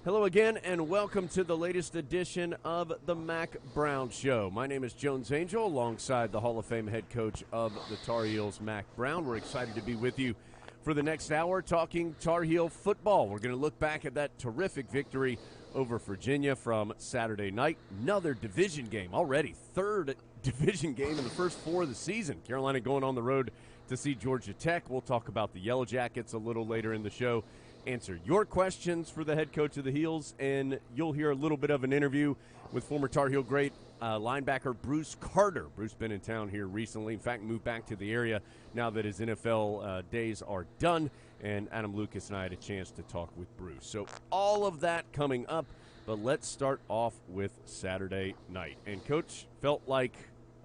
Hello again, and welcome to the latest edition of the Mack Brown Show. My name is Jones Angel, alongside the Hall of Fame head coach of the Tar Heels, Mack Brown. We're excited to be with you for the next hour talking Tar Heel football. We're going to look back at that terrific victory over Virginia from Saturday night. Another division game already, third division game in the first four of the season. Carolina going on the road to see Georgia Tech. We'll talk about the Yellow Jackets a little later in the show. Answer your questions for the head coach of the Heels, and you'll hear a little bit of an interview with former Tar Heel great linebacker Bruce Carter. Bruce been in town here recently. In fact, moved back to the area now that his NFL days are done, and Adam Lucas and I had a chance to talk with Bruce. So all of that coming up, but let's start off with Saturday night. And Coach, felt like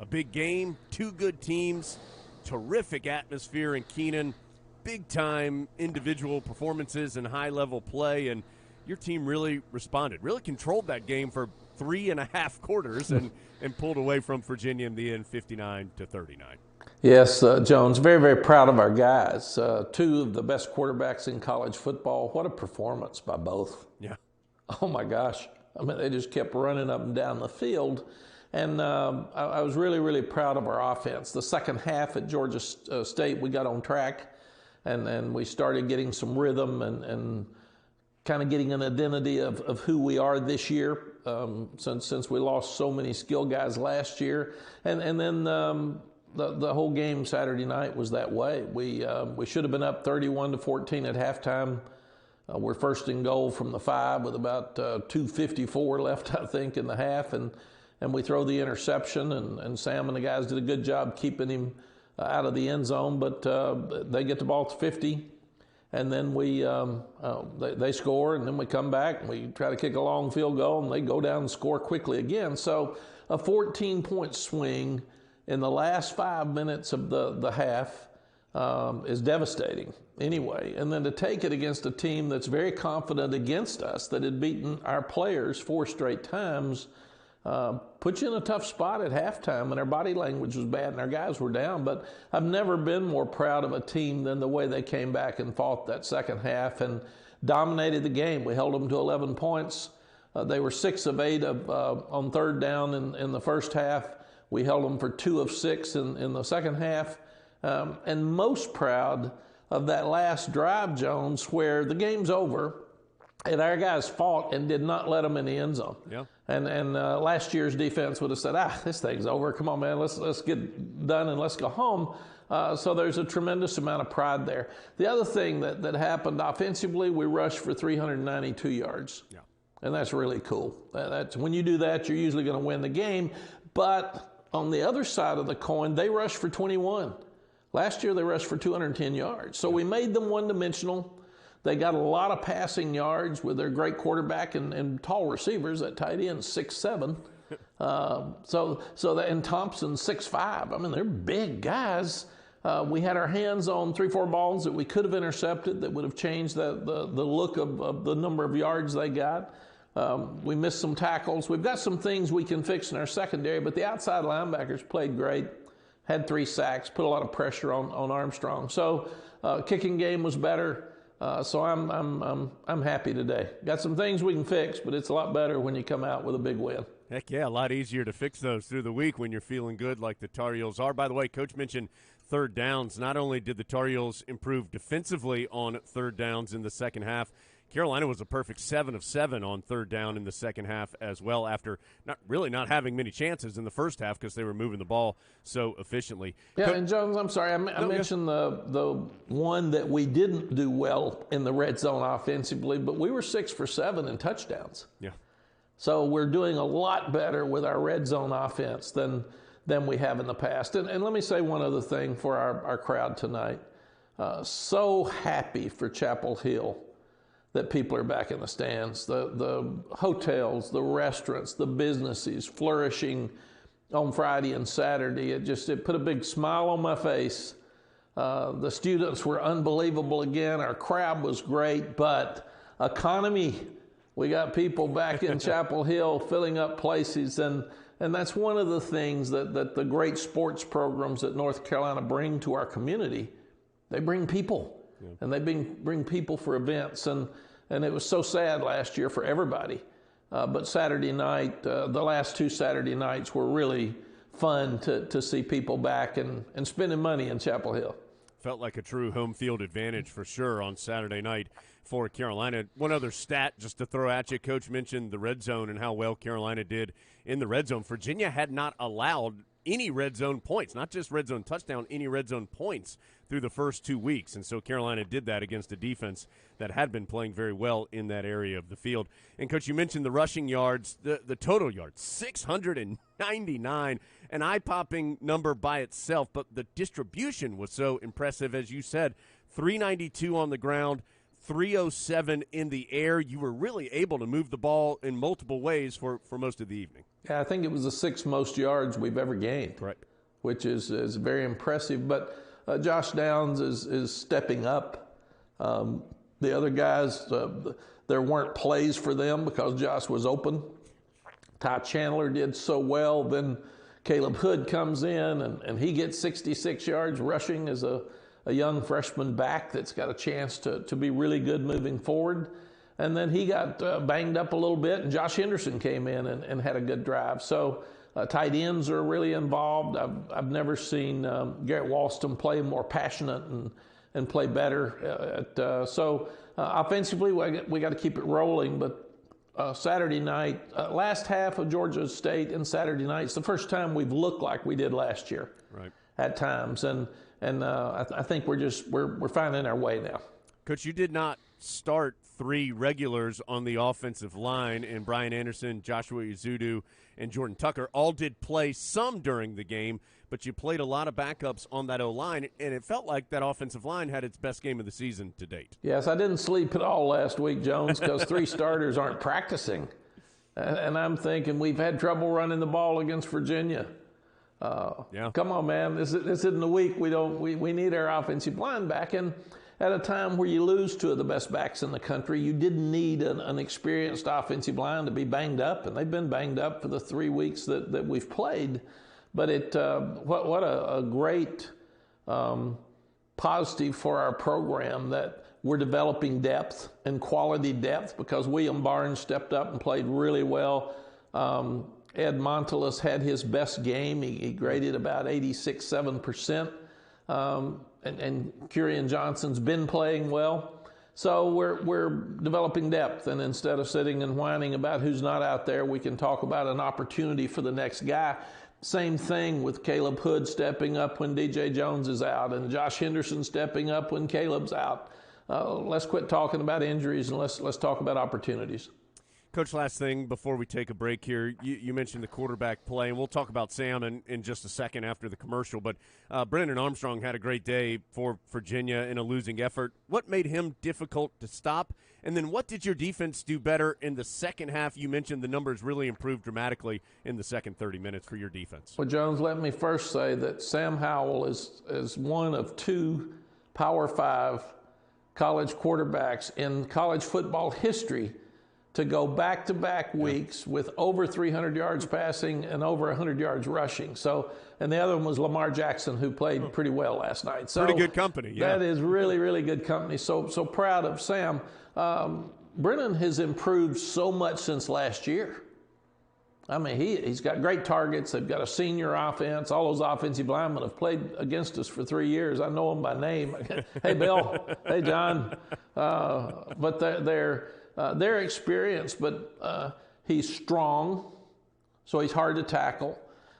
a big game, two good teams, terrific atmosphere in Keenan, big-time individual performances and high-level play, and your team really responded, really controlled that game for 3.5 quarters and pulled away from Virginia in the end 59-39. Yes, Jones, very, very proud of our guys. Two of the best quarterbacks in college football. What a performance by both. Yeah. Oh, my gosh. I mean, they just kept running up and down the field. And I was really, really proud of our offense. The second half at Georgia State, we got on track. And we started getting some rhythm and kind of getting an identity of who we are this year, since we lost so many skill guys last year. And then the whole game Saturday night was that way. We should have been up 31-14 at halftime. We're first and goal from the 5 with about 2:54 left, I think, in the half. And we throw the interception, and Sam and the guys did a good job keeping him out of the end zone, but they get the ball to 50, and then they score, and then we come back, and we try to kick a long field goal, and they go down and score quickly again. So a 14-point swing in the last 5 minutes of the half is devastating anyway. And then to take it against a team that's very confident against us, that had beaten our players 4 straight times, put you in a tough spot at halftime, and our body language was bad and our guys were down. But I've never been more proud of a team than the way they came back and fought that second half and dominated the game. We held them to 11 points. They were 6 of 8 on third down in the first half. We held them for 2 of 6 in the second half. And most proud of that last drive, Jones, where the game's over and our guys fought and did not let them in the end zone. Yeah. And last year's defense would have said, this thing's over. Come on, man, let's get done and let's go home. So there's a tremendous amount of pride there. The other thing that happened offensively, we rushed for 392 yards. Yeah. And that's really cool. That's when you do that, you're usually going to win the game. But on the other side of the coin, they rushed for 21. Last year, they rushed for 210 yards. So we made them one-dimensional. They got a lot of passing yards with their great quarterback and tall receivers. That tight end 6'7". And Thompson 6'5". I mean, they're big guys. We had our hands on 3-4 balls that we could have intercepted that would have changed the look of the number of yards they got. We missed some tackles. We've got some things we can fix in our secondary, but the outside linebackers played great. Had 3 sacks, put a lot of pressure on Armstrong. So kicking game was better. So I'm happy today. Got some things we can fix, but it's a lot better when you come out with a big win. Heck yeah, a lot easier to fix those through the week when you're feeling good like the Tar Heels are. By the way, Coach mentioned third downs. Not only did the Tar Heels improve defensively on third downs in the second half, Carolina was a perfect 7 of 7 on third down in the second half as well, after not having many chances in the first half because they were moving the ball so efficiently. Yeah, and Jones, I'm sorry, I mentioned the one that we didn't do well in the red zone offensively, but we were 6 for 7 in touchdowns. Yeah. So we're doing a lot better with our red zone offense than we have in the past. And let me say one other thing for our crowd tonight. So happy for Chapel Hill that people are back in the stands. The hotels, the restaurants, the businesses flourishing on Friday and Saturday. It put a big smile on my face. The students were unbelievable again. Our crowd was great, but economy, we got people back in Chapel Hill filling up places, and that's one of the things that the great sports programs that North Carolina bring to our community. They bring people, and they bring people for events. And and it was so sad last year for everybody. But Saturday night, the last 2 Saturday nights were really fun to see people back and spending money in Chapel Hill. Felt like a true home field advantage for sure on Saturday night for Carolina. One other stat just to throw at you, Coach mentioned the red zone and how well Carolina did in the red zone. Virginia had not allowed any red zone points, not just red zone touchdown, any red zone points through the first 2 weeks. And so Carolina did that against a defense that had been playing very well in that area of the field. And, Coach, you mentioned the rushing yards, the total yards, 699, an eye-popping number by itself, but the distribution was so impressive, as you said, 392 on the ground, 307 in the air. You were really able to move the ball in multiple ways for most of the evening. Yeah, I think it was the 6th most yards we've ever gained, right, which is very impressive. But Josh Downs is stepping up. The other guys, there weren't plays for them because Josh was open. Ty Chandler did so well. Then Caleb Hood comes in, and he gets 66 yards rushing as a young freshman back that's got a chance to be really good moving forward. And then he got banged up a little bit, and Josh Henderson came in and had a good drive. So tight ends are really involved. I've never seen Garrett Walston play more passionate and play better. Offensively, we got to keep it rolling. But Saturday night, last half of Georgia State and Saturday night, it's the first time we've looked like we did last year. Right. At times, and I think we're finding our way now. Coach, you did not start 3 regulars on the offensive line, and Brian Anderson, Joshua Izudu, and Jordan Tucker all did play some during the game, but you played a lot of backups on that O-line, and it felt like that offensive line had its best game of the season to date. Yes, I didn't sleep at all last week, Jones, because 3 starters aren't practicing. And I'm thinking we've had trouble running the ball against Virginia. Yeah. Come on, man. This isn't the week. We need our offensive line back. And at a time where you lose 2 of the best backs in the country, you didn't need an experienced offensive line to be banged up, and they've been banged up for the 3 weeks that we've played. But what a great positive for our program that we're developing depth and quality depth, because William Barnes stepped up and played really well. Ed Montelis had his best game. He graded about 86-7%. And Kurian Johnson's been playing well. So we're developing depth, and instead of sitting and whining about who's not out there, we can talk about an opportunity for the next guy. Same thing with Caleb Hood stepping up when DJ Jones is out, and Josh Henderson stepping up when Caleb's out. Let's quit talking about injuries, and let's talk about opportunities. Coach, last thing before we take a break here, you mentioned the quarterback play, and we'll talk about Sam in just a second after the commercial, but Brennan Armstrong had a great day for Virginia in a losing effort. What made him difficult to stop? And then what did your defense do better in the second half? You mentioned the numbers really improved dramatically in the second 30 minutes for your defense. Well, Jones, let me first say that Sam Howell is one of 2 Power 5 college quarterbacks in college football history to go back-to-back weeks with over 300 yards passing and over 100 yards rushing. So, and the other one was Lamar Jackson, who played pretty well last night. So pretty good company, yeah. That is really, really good company. So proud of Sam. Brennan has improved so much since last year. I mean, he's got great targets. They've got a senior offense. All those offensive linemen have played against us for 3 years. I know them by name. Hey, Bill. Hey, John. But they're experienced, but he's strong, so he's hard to tackle.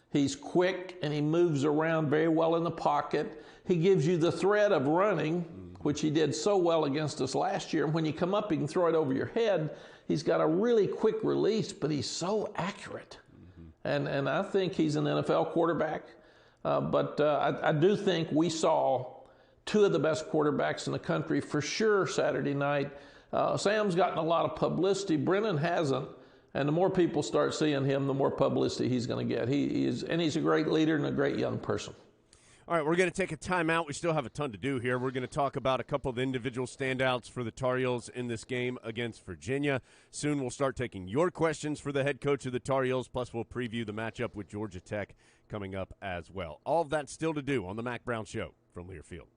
He's quick, and he moves around very well in the pocket. He gives you the threat of running, which he did so well against us last year. And when you come up, he can throw it over your head. He's got a really quick release, but he's so accurate. And I think he's an NFL quarterback. But I do think we saw 2 of the best quarterbacks in the country for sure Saturday night. Sam's gotten a lot of publicity. Brennan hasn't. And the more people start seeing him, the more publicity he's going to get. He's a great leader and a great young person. All right, we're going to take a timeout. We still have a ton to do here. We're going to talk about a couple of the individual standouts for the Tar Heels in this game against Virginia. Soon we'll start taking your questions for the head coach of the Tar Heels, plus we'll preview the matchup with Georgia Tech coming up as well. All of that still to do on the Mack Brown Show from Learfield.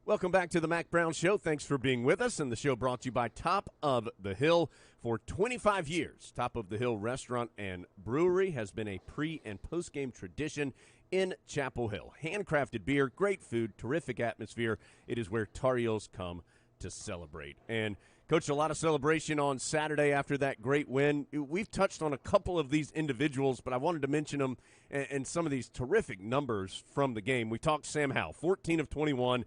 Welcome back to the Mack Brown Show. Thanks for being with us. And the show brought to you by Top of the Hill. For 25 years, Top of the Hill Restaurant and Brewery has been a pre- and post-game tradition in Chapel Hill. Handcrafted beer, great food, terrific atmosphere. It is where Tar Heels come to celebrate. And, Coach, a lot of celebration on Saturday after that great win. We've touched on a couple of these individuals, but I wanted to mention them and some of these terrific numbers from the game. We talked Sam Howell, 14 of 21,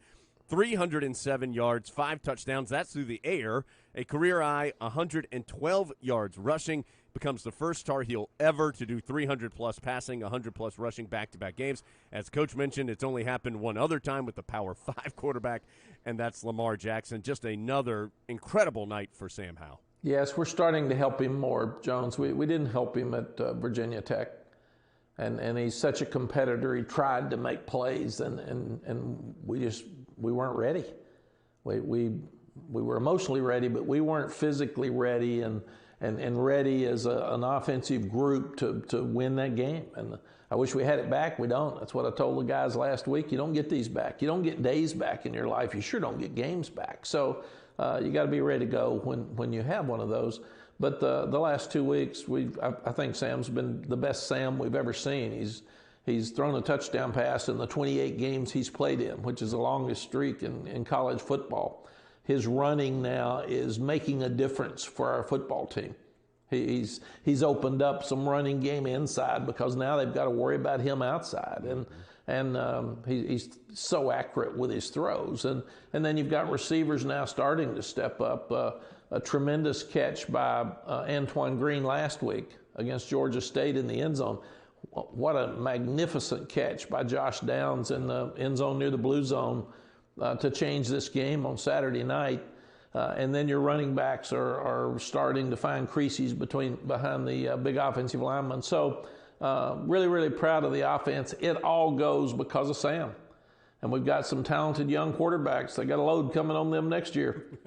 307 yards, 5 touchdowns. That's through the air. A career high, 112 yards rushing. Becomes the first Tar Heel ever to do 300-plus passing, 100-plus rushing back-to-back games. As Coach mentioned, it's only happened one other time with the Power 5 quarterback, and that's Lamar Jackson. Just another incredible night for Sam Howell. Yes, we're starting to help him more, Jones. We didn't help him at Virginia Tech, and he's such a competitor. He tried to make plays, and we weren't ready. We were emotionally ready, but we weren't physically ready and ready as an offensive group to win that game. And I wish we had it back. We don't. That's what I told the guys last week. You don't get these back. You don't get days back in your life. You sure don't get games back. So you got to be ready to go when you have one of those. But the last 2 weeks, I think Sam's been the best Sam we've ever seen. He's thrown a touchdown pass in the 28 games he's played in, which is the longest streak in college football. His running now is making a difference for our football team. He's opened up some running game inside because now they've got to worry about him outside, and he's so accurate with his throws. And then you've got receivers now starting to step up. A tremendous catch by Antoine Green last week against Georgia State in the end zone. What a magnificent catch by Josh Downs in the end zone near the blue zone to change this game on Saturday night. And then your running backs are starting to find creases behind the big offensive linemen. So really, really proud of the offense. It all goes because of Sam. And we've got some talented young quarterbacks. They got a load coming on them next year.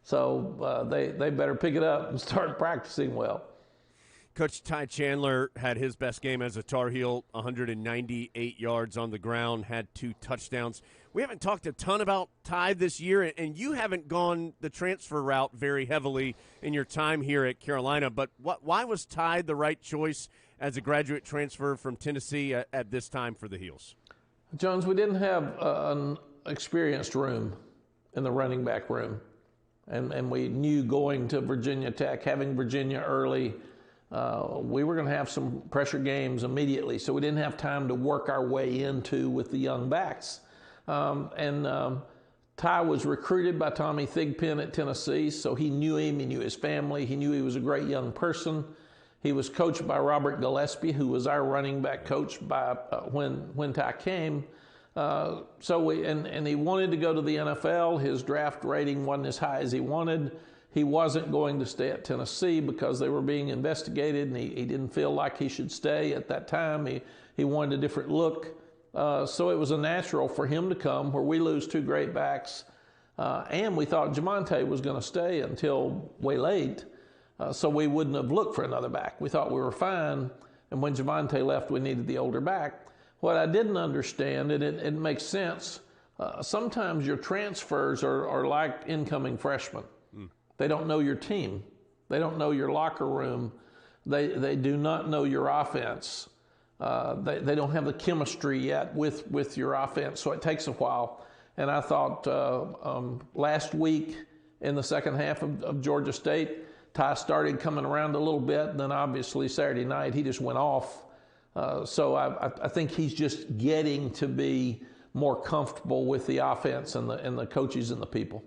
So they better pick it up and start practicing well. Coach Ty Chandler had his best game as a Tar Heel, 198 yards on the ground, had 2 touchdowns. We haven't talked a ton about Ty this year, and you haven't gone the transfer route very heavily in your time here at Carolina, but why was Ty the right choice as a graduate transfer from Tennessee at this time for the Heels? Jones, we didn't have an experienced room in the running back room, and we knew going to Virginia Tech, having Virginia early, we were going to have some pressure games immediately, so we didn't have time to work our way into with the young backs. Ty was recruited by Tommy Thigpen at Tennessee, so he knew him, he knew his family, he knew he was a great young person. He was coached by Robert Gillespie, who was our running back coach by when Ty came. And he wanted to go to the NFL. His draft rating wasn't as high as he wanted. He wasn't going to stay at Tennessee because they were being investigated, and he didn't feel like he should stay at that time. He wanted a different look. So it was a natural for him to come where we lose 2 great backs. And we thought Jamonte was going to stay until way late, so we wouldn't have looked for another back. We thought we were fine, and when Jamonte left, we needed the older back. What I didn't understand, and it makes sense, sometimes your transfers are like incoming freshmen. They don't know your team. They don't know your locker room. They do not know your offense. They don't have the chemistry yet with your offense, so it takes a while. And I thought last week in the second half of Georgia State, Ty started coming around a little bit, and then obviously Saturday night he just went off. So I think he's just getting to be more comfortable with the offense and the coaches and the people.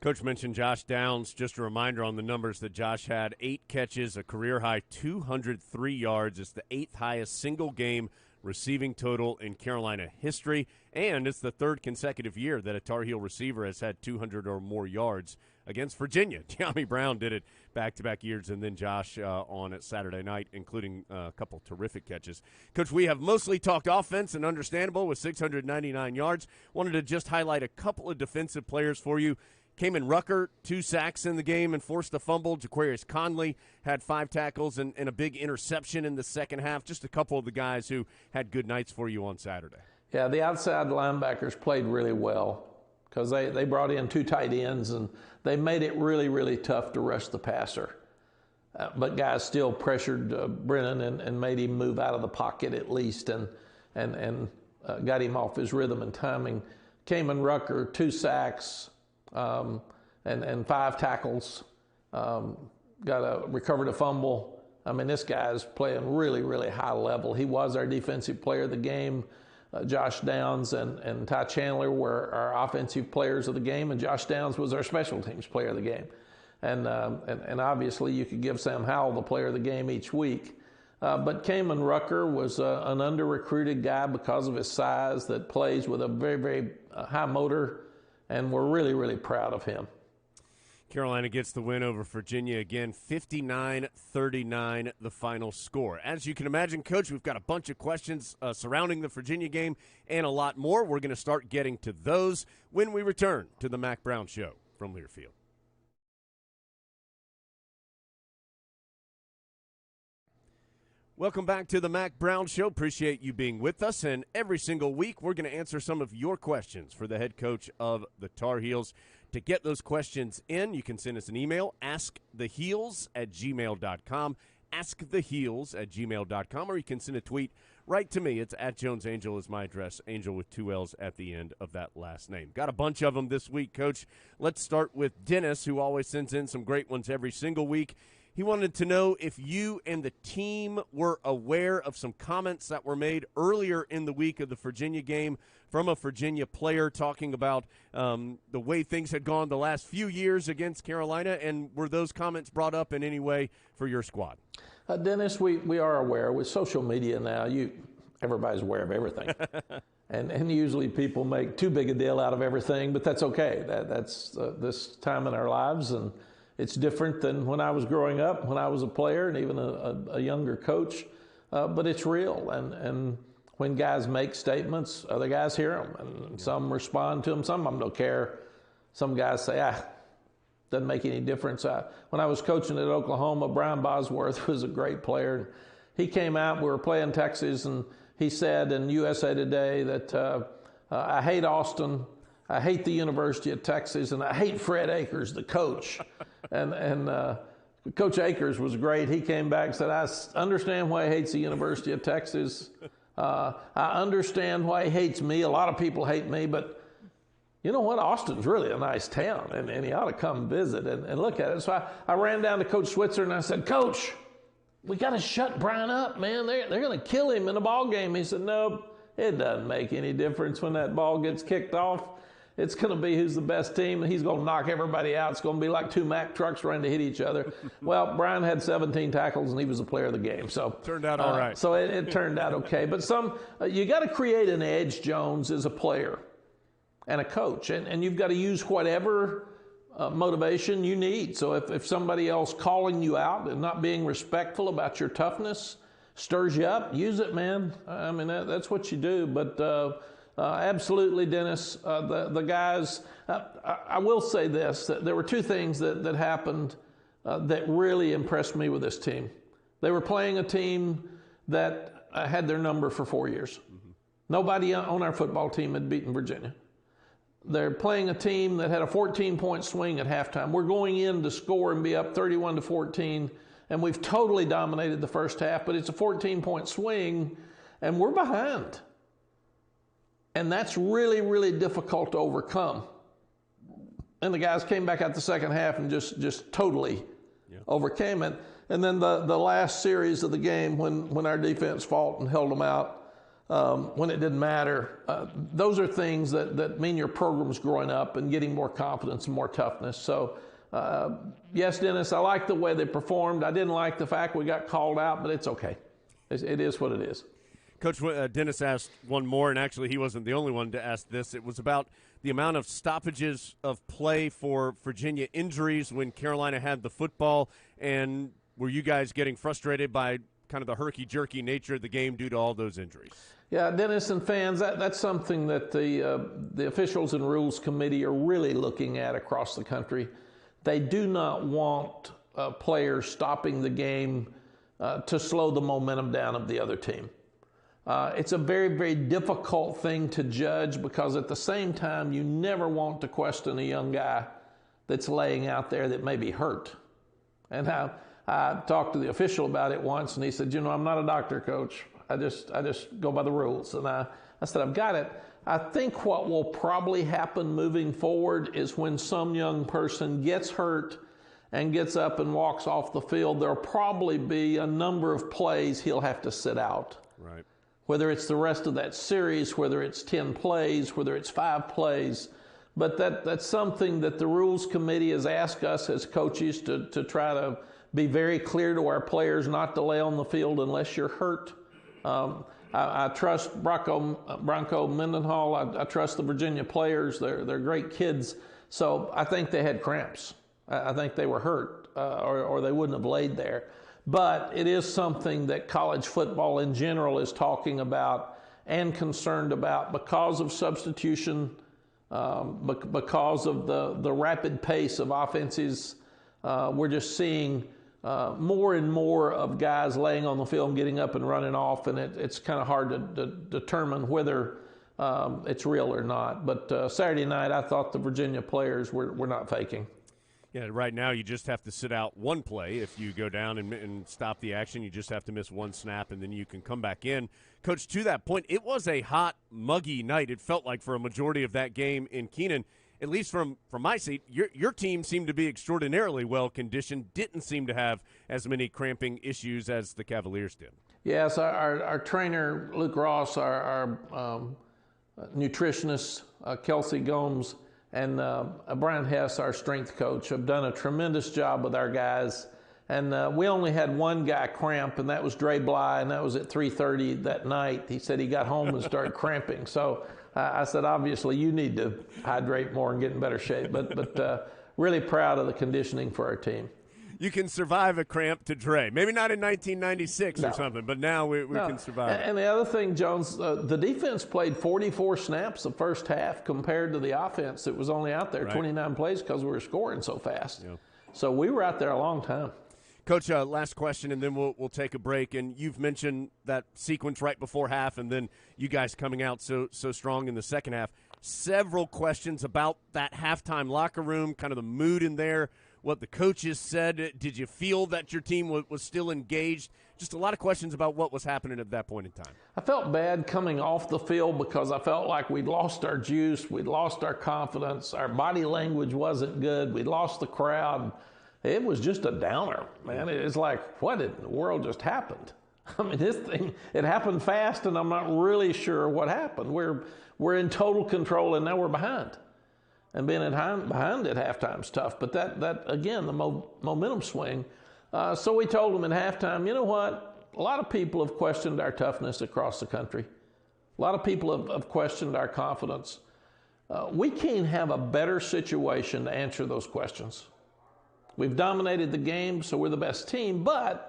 Coach mentioned Josh Downs. Just a reminder on the numbers that Josh had: 8 catches, a career-high 203 yards. It's the 8th highest single-game receiving total in Carolina history, and it's the 3rd consecutive year that a Tar Heel receiver has had 200 or more yards against Virginia. De'Ami Brown did it back-to-back years, and then Josh on it Saturday night, including a couple terrific catches. Coach, we have mostly talked offense, and understandable, with 699 yards. Wanted to just highlight a couple of defensive players for you. Kamen Rucker, 2 sacks in the game and forced a fumble. Jaquarius Conley had 5 tackles and a big interception in the second half. Just a couple of the guys who had good nights for you on Saturday. Yeah, the outside linebackers played really well. because they brought in 2 tight ends, and they made it really, really tough to rush the passer. But guys still pressured Brennan and made him move out of the pocket at least, and got him off his rhythm and timing. Kamen Rucker, 2 sacks and 5 tackles. Recovered a fumble. I mean, this guy's playing really, really high level. He was our defensive player of the game. Josh Downs and Ty Chandler were our offensive players of the game, and Josh Downs was our special teams player of the game. And obviously you could give Sam Howell the player of the game each week. But Kamen Rucker was an under-recruited guy because of his size that plays with a very, very high motor, and we're really, really proud of him. Carolina gets the win over Virginia again, 59-39 the final score. As you can imagine, Coach, we've got a bunch of questions surrounding the Virginia game and a lot more. We're going to start getting to those when we return to the Mack Brown Show from Learfield. Welcome back to the Mack Brown Show. Appreciate you being with us. And every single week, we're going to answer some of your questions for the head coach of the Tar Heels. To get those questions in, you can send us an email, asktheheels@gmail.com, asktheheels@gmail.com, or you can send a tweet right to me. It's @JonesAngel is my address, Angel with 2 L's at the end of that last name. Got a bunch of them this week, Coach. Let's start with Dennis, who always sends in some great ones every single week. He wanted to know if you and the team were aware of some comments that were made earlier in the week of the Virginia game from a Virginia player talking about the way things had gone the last few years against Carolina, and were those comments brought up in any way for your squad? Dennis, we are aware. With social media now, everybody's aware of everything. And usually people make too big a deal out of everything, but that's okay. That's this time in our lives, and it's different than when I was growing up, when I was a player and even a younger coach, but it's real. And when guys make statements, other guys hear them, and some respond to them. Some of them don't care. Some guys say, doesn't make any difference. When I was coaching at Oklahoma, Brian Bosworth was a great player. He came out, we were playing Texas, and he said in USA Today that I hate Austin, I hate the University of Texas, and I hate Fred Akers, the coach. And Coach Akers was great. He came back and said, I understand why he hates the University of Texas. I understand why he hates me. A lot of people hate me, but you know what? Austin's really a nice town, and he ought to come visit and look at it. So I ran down to Coach Switzer and I said, Coach, we got to shut Brian up, man. They're going to kill him in a ball game. He said, no, it doesn't make any difference when that ball gets kicked off. It's going to be who's the best team, and he's going to knock everybody out. It's going to be like 2 Mack trucks running to hit each other. Well, Brian had 17 tackles, and he was the player of the game. So turned out all right. So it turned out okay. But you got to create an edge, Jones, as a player and a coach, and you've got to use whatever motivation you need. So if somebody else calling you out and not being respectful about your toughness stirs you up, use it, man. I mean, that's what you do. But absolutely, Dennis. The guys, I will say this, that there were 2 things that happened that really impressed me with this team. They were playing a team that had their number for 4 years. Mm-hmm. Nobody on our football team had beaten Virginia. They're playing a team that had a 14-point swing at halftime. We're going in to score and be up 31-14, and we've totally dominated the first half, but it's a 14-point swing, and we're behind. And that's really, really difficult to overcome. And the guys came back out the second half and just totally overcame it. And then the last series of the game, when our defense fought and held them out, when it didn't matter, those are things that mean your program's growing up and getting more confidence and more toughness. So, yes, Dennis, I like the way they performed. I didn't like the fact we got called out, but it's okay. It is what it is. Coach, Dennis asked one more, and actually he wasn't the only one to ask this. It was about the amount of stoppages of play for Virginia injuries when Carolina had the football, and were you guys getting frustrated by kind of the herky-jerky nature of the game due to all those injuries? Yeah, Dennis and fans, that's something that the officials and rules committee are really looking at across the country. They do not want players stopping the game to slow the momentum down of the other team. It's a very, very difficult thing to judge because at the same time, you never want to question a young guy that's laying out there that may be hurt. And I talked to the official about it once, and he said, I'm not a doctor, coach. I just go by the rules. And I said, I've got it. I think what will probably happen moving forward is when some young person gets hurt and gets up and walks off the field, there'll probably be a number of plays he'll have to sit out. Right. Whether it's the rest of that series, whether it's 10 plays, whether it's 5 plays. But that's something that the Rules Committee has asked us as coaches to try to be very clear to our players not to lay on the field unless you're hurt. I trust Bronco Mendenhall. I trust the Virginia players. They're great kids. So I think they had cramps. I think they were hurt or they wouldn't have laid there. But it is something that college football in general is talking about and concerned about because of substitution, because of the rapid pace of offenses. We're just seeing more and more of guys laying on the field and getting up and running off, and it's kind of hard to determine whether it's real or not. But Saturday night, I thought the Virginia players were not faking. Yeah, right now you just have to sit out one play. If you go down and stop the action, you just have to miss one snap, and then you can come back in. Coach, to that point, it was a hot, muggy night. It felt like for a majority of that game in Kenan. At least from my seat, your team seemed to be extraordinarily well-conditioned, didn't seem to have as many cramping issues as the Cavaliers did. Yes, our trainer, Luke Ross, our nutritionist, Kelsey Gomes, and Brian Hess, our strength coach, have done a tremendous job with our guys. And we only had one guy cramp, and that was Dre Bly, and that was at 3:30 that night. He said he got home and started cramping. So I said, obviously, you need to hydrate more and get in better shape. But really proud of the conditioning for our team. You can survive a cramp to Dre. Maybe not in 1996 or something, but now we can survive. And the other thing, Jones, the defense played 44 snaps the first half compared to the offense that was only out there 29 plays because we were scoring so fast. Yeah. So we were out there a long time. Coach, last question, and then we'll take a break. And you've mentioned that sequence right before half, and then you guys coming out so strong in the second half. Several questions about that halftime locker room, kind of the mood in there, what the coaches said. Did you feel that your team was still engaged? Just a lot of questions about what was happening at that point in time. I felt bad coming off the field because I felt like we'd lost our juice, we'd lost our confidence, our body language wasn't good, we'd lost the crowd. It was just a downer, man. It's like, what in the world just happened? I mean, this thing, it happened fast, and I'm not really sure what happened. We're in total control, and now we're behind. And being behind at halftime is tough. But that again, the momentum swing. So we told them at halftime, you know what? A lot of people have questioned our toughness across the country. A lot of people have questioned our confidence. We can't have a better situation to answer those questions. We've dominated the game, so we're the best team, but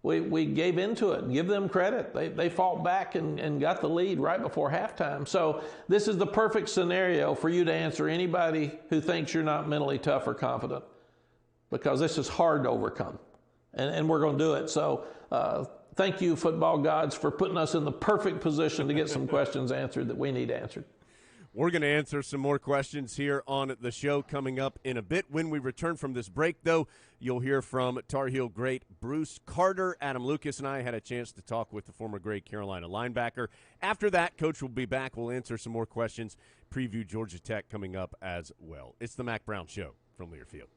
we gave into it and give them credit. They fought back and got the lead right before halftime. So this is the perfect scenario for you to answer anybody who thinks you're not mentally tough or confident, because this is hard to overcome, and we're going to do it. So thank you, football gods, for putting us in the perfect position to get some questions answered that we need answered. We're going to answer some more questions here on the show coming up in a bit. When we return from this break, though, you'll hear from Tar Heel great Bruce Carter. Adam Lucas and I had a chance to talk with the former great Carolina linebacker. After that, Coach will be back. We'll answer some more questions, preview Georgia Tech coming up as well. It's the Mack Brown Show from Learfield.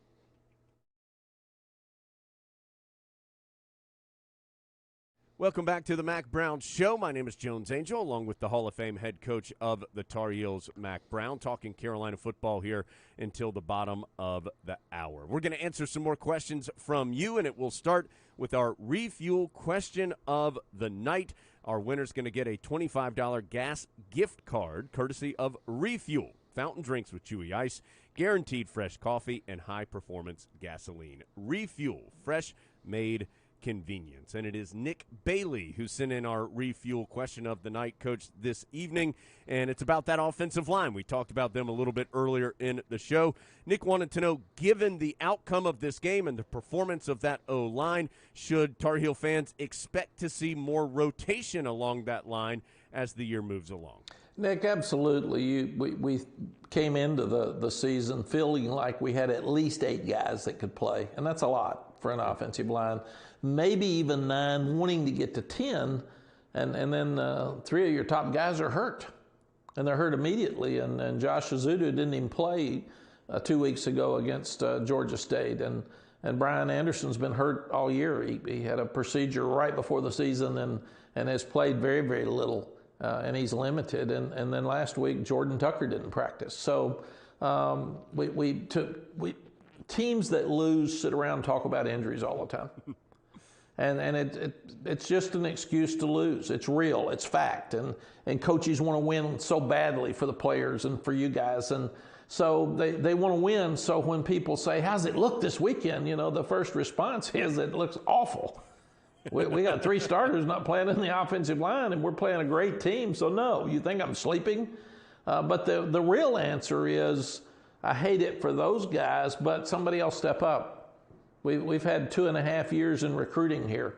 Welcome back to the Mack Brown Show. My name is Jones Angel, along with the Hall of Fame head coach of the Tar Heels, Mack Brown, talking Carolina football here until the bottom of the hour. We're going to answer some more questions from you, and it will start with our refuel question of the night. Our winner's going to get a $25 gas gift card, courtesy of Refuel. Fountain drinks with chewy ice, guaranteed fresh coffee, and high-performance gasoline. Refuel, fresh, made convenience. And it is Nick Bailey who sent in our refuel question of the night, Coach, this evening, and it's about that offensive line. We talked about them a little bit earlier in the show. Nick wanted to know, given the outcome of this game and the performance of that O-line, should Tar Heel fans expect to see more rotation along that line as the year moves along? Nick, absolutely. We came into the season feeling like we had at least 8 guys that could play, and that's a lot for an offensive line. Maybe even 9, wanting to get to 10, and then 3 of your top guys are hurt, and they're hurt immediately. And Josh Azudu didn't even play 2 weeks ago against Georgia State, and Brian Anderson's been hurt all year. He had a procedure right before the season and has played very, very little, and he's limited. And then last week, Jordan Tucker didn't practice. So teams that lose sit around and talk about injuries all the time. And it's just an excuse to lose. It's real. It's fact. And coaches want to win so badly for the players and for you guys. And so they want to win. So when people say, how's it look this weekend? You know, the first response is it looks awful. We got 3 starters not playing in the offensive line, and we're playing a great team. So no, you think I'm sleeping? But the real answer is, I hate it for those guys, but somebody else step up. We've had 2.5 years in recruiting here.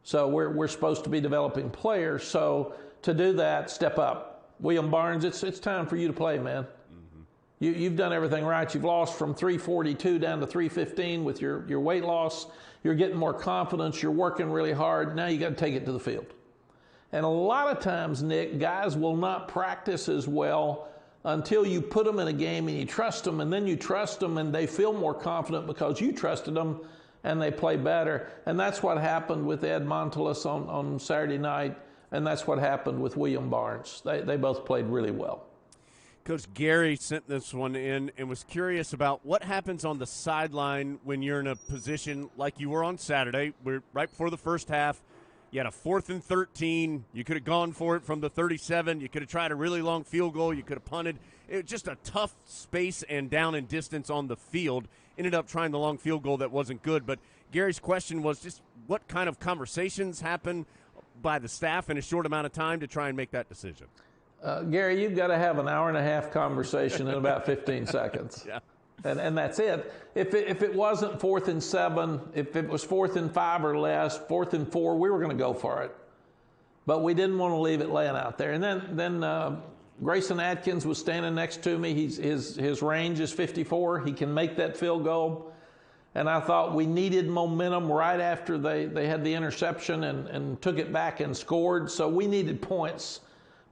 So we're supposed to be developing players. So to do that, step up. William Barnes, it's time for you to play, man. Mm-hmm. You've done everything right. You've lost from 342 down to 315 with your weight loss. You're getting more confidence. You're working really hard. Now you got to take it to the field. And a lot of times, Nick, guys will not practice as well until you put them in a game and you trust them, and then you trust them and they feel more confident because you trusted them and they play better. And that's what happened with Ed Montelis on Saturday night, and that's what happened with William Barnes. They both played really well. Coach Gary sent this one in and was curious about what happens on the sideline when you're in a position like you were on Saturday. We're right before the first half. You had a 4th and 13. You could have gone for it from the 37. You could have tried a really long field goal. You could have punted. It was just a tough space and down and distance on the field. Ended up trying the long field goal that wasn't good. But Gary's question was just what kind of conversations happen by the staff in a short amount of time to try and make that decision? Gary, you've got to have an hour-and-a-half conversation in about 15 seconds. Yeah. And that's it. If it wasn't 4th and 7, if it was 4th and 5 or less, 4th and 4, we were going to go for it. But we didn't want to leave it laying out there. And then Grayson Atkins was standing next to me. His range is 54. He can make that field goal. And I thought we needed momentum right after they had the interception and took it back and scored. So we needed points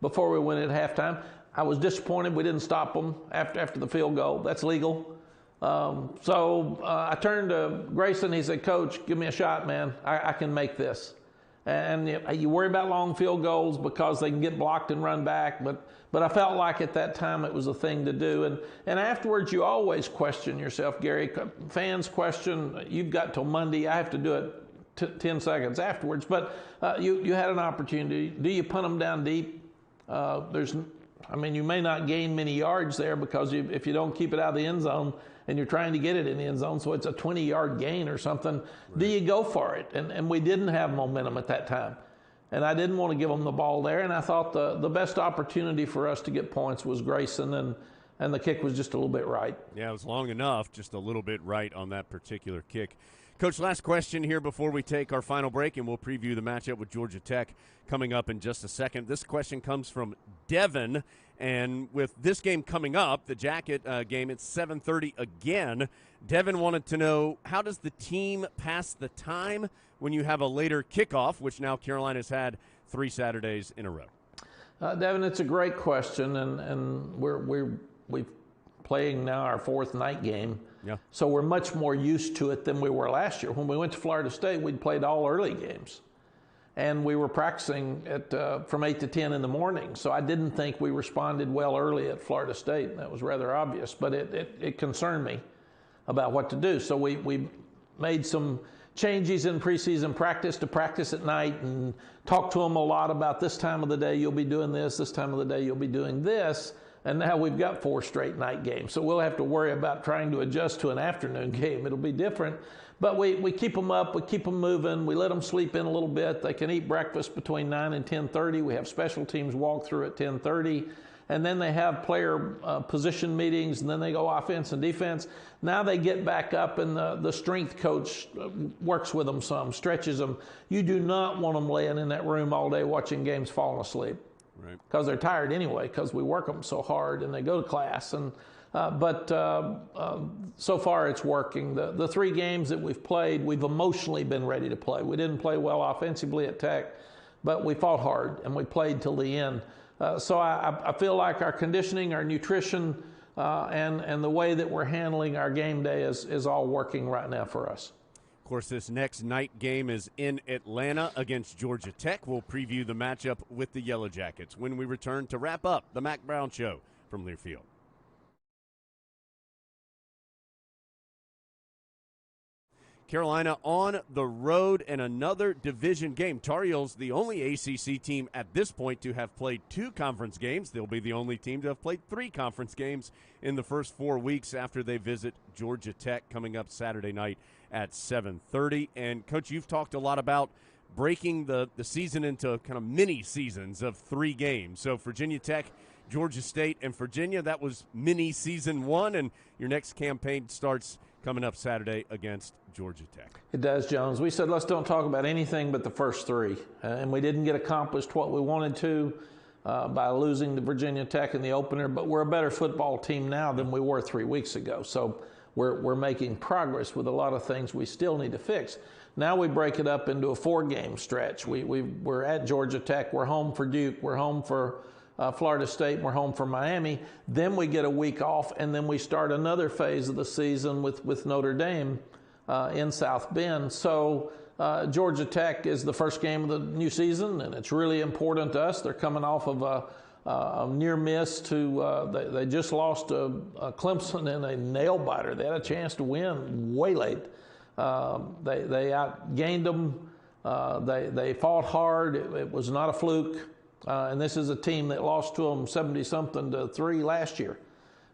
before we went at halftime. I was disappointed we didn't stop them after the field goal. That's legal. So I turned to Grayson. He said, Coach, give me a shot, man. I can make this. And you worry about long field goals because they can get blocked and run back. But I felt like at that time it was a thing to do. And afterwards, you always question yourself, Gary. Fans question, you've got till Monday. I have to do it 10 seconds afterwards. But you had an opportunity. Do you punt them down deep? You may not gain many yards there because if you don't keep it out of the end zone and you're trying to get it in the end zone, so it's a 20-yard gain or something, right. Do you go for it? And we didn't have momentum at that time. And I didn't want to give them the ball there, and I thought the best opportunity for us to get points was Grayson, and the kick was just a little bit right. Yeah, it was long enough, just a little bit right on that particular kick. Coach, last question here before we take our final break, and we'll preview the matchup with Georgia Tech coming up in just a second. This question comes from Devin, and with this game coming up, the Jacket game, it's 7:30 again. Devin wanted to know, how does the team pass the time when you have a later kickoff, which now Carolina's had 3 Saturdays in a row? Devin, it's a great question, and we're playing now our 4th night game. Yeah. So we're much more used to it than we were last year. When we went to Florida State, we'd played all early games. And we were practicing from 8 to 10 in the morning. So I didn't think we responded well early at Florida State. That was rather obvious. But it concerned me about what to do. So we made some changes in preseason practice to practice at night and talked to them a lot about this time of the day you'll be doing this time of the day you'll be doing this. and now we've got 4 straight night games. So we'll have to worry about trying to adjust to an afternoon game. It'll be different. But we keep them up, we keep them moving, we let them sleep in a little bit. They can eat breakfast between 9 and 10:30. We have special teams walk through at 10:30. And then they have player position meetings, and then they go offense and defense. Now they get back up, and the strength coach works with them some, stretches them. You do not want them laying in that room all day watching games falling asleep. Right. Because they're tired anyway, because we work them so hard, and they go to class. But so far it's working. The 3 games that we've played, we've emotionally been ready to play. We didn't play well offensively at Tech, but we fought hard, and we played till the end. So I feel like our conditioning, our nutrition, and the way that we're handling our game day is all working right now for us. Of course, this next night game is in Atlanta against Georgia Tech. We'll preview the matchup with the Yellow Jackets when we return to wrap up the Mack Brown Show from Learfield. Carolina on the road and another division game. Tar Heels, the only ACC team at this point to have played 2 conference games. They'll be the only team to have played 3 conference games in the first 4 weeks after they visit Georgia Tech coming up Saturday night at 7:30. And, Coach, you've talked a lot about breaking the season into kind of mini seasons of 3 games. So Virginia Tech, Georgia State, and Virginia, that was mini season 1, and your next campaign starts coming up Saturday against Georgia Tech. It does, Jones. We said let's don't talk about anything but the first 3, and we didn't get accomplished what we wanted to by losing to Virginia Tech in the opener, but we're a better football team now than we were 3 weeks ago. So we're making progress with a lot of things we still need to fix. Now we break it up into a 4-game stretch. We're at Georgia Tech. We're home for Duke. We're home for Florida State, and we're home for Miami. Then we get a week off, and then we start another phase of the season with Notre Dame in South Bend. So Georgia Tech is the first game of the new season, and it's really important to us. They're coming off of a near miss to they just lost to Clemson in a nail biter. They had a chance to win way late. They outgained them. They fought hard. It was not a fluke. And this is a team that lost to them 70-something to 3 last year.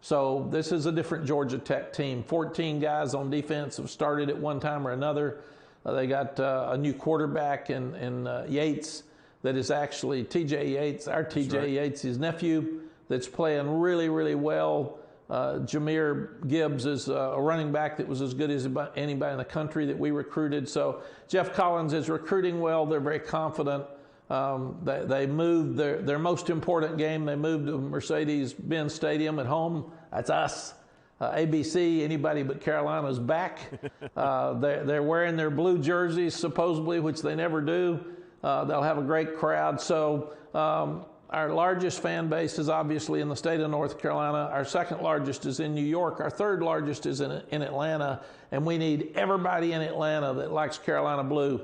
So this is a different Georgia Tech team. 14 guys on defense have started at one time or another. They got a new quarterback in Yates that is actually T.J. Yates, our T.J. Right. Yates, his nephew, that's playing really, really well. Jameer Gibbs is a running back that was as good as anybody in the country that we recruited. So Jeff Collins is recruiting well. They're very confident. They moved their most important game. They moved to Mercedes-Benz Stadium at home. That's us. ABC, anybody but Carolina's back. They're wearing their blue jerseys, supposedly, which they never do. They'll have a great crowd. So our largest fan base is obviously in the state of North Carolina. Our second largest is in New York. Our third largest is in Atlanta. And we need everybody in Atlanta that likes Carolina blue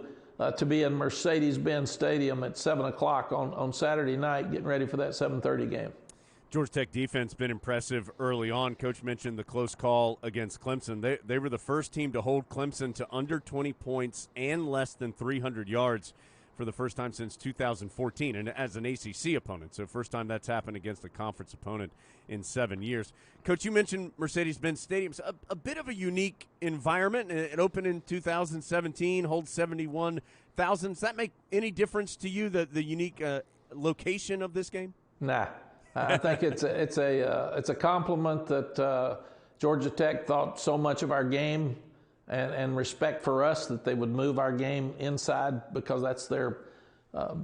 to be in Mercedes-Benz Stadium at 7 o'clock on Saturday night, getting ready for that 7:30 game. Georgia Tech defense been impressive early on. Coach mentioned the close call against Clemson. They were the first team to hold Clemson to under 20 points and less than 300 yards for the first time since 2014, and as an ACC opponent. So first time that's happened against a conference opponent in 7 years. Coach, you mentioned Mercedes-Benz Stadium's a bit of a unique environment. It opened in 2017, holds 71,000. Does that make any difference to you, the unique location of this game? Nah. I think it's a compliment that Georgia Tech thought so much of our game and respect for us that they would move our game inside because that's their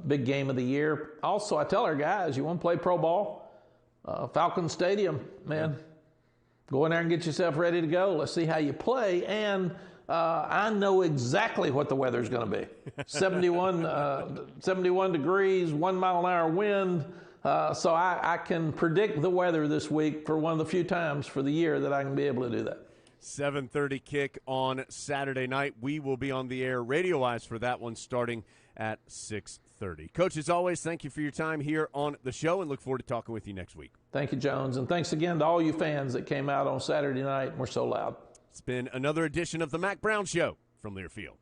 big game of the year. Also, I tell our guys, you want to play pro ball? Falcon Stadium, man. Go in there and get yourself ready to go. Let's see how you play. And I know exactly what the weather's going to be. 71 degrees, 1 mile an hour wind. So I can predict the weather this week for one of the few times for the year that I can be able to do that. 7:30 kick on Saturday night. We will be on the air radio-wise for that one starting at 6:30. Coach, as always, thank you for your time here on the show and look forward to talking with you next week. Thank you, Jones. And thanks again to all you fans that came out on Saturday night and were so loud. It's been another edition of the Mack Brown Show from Learfield.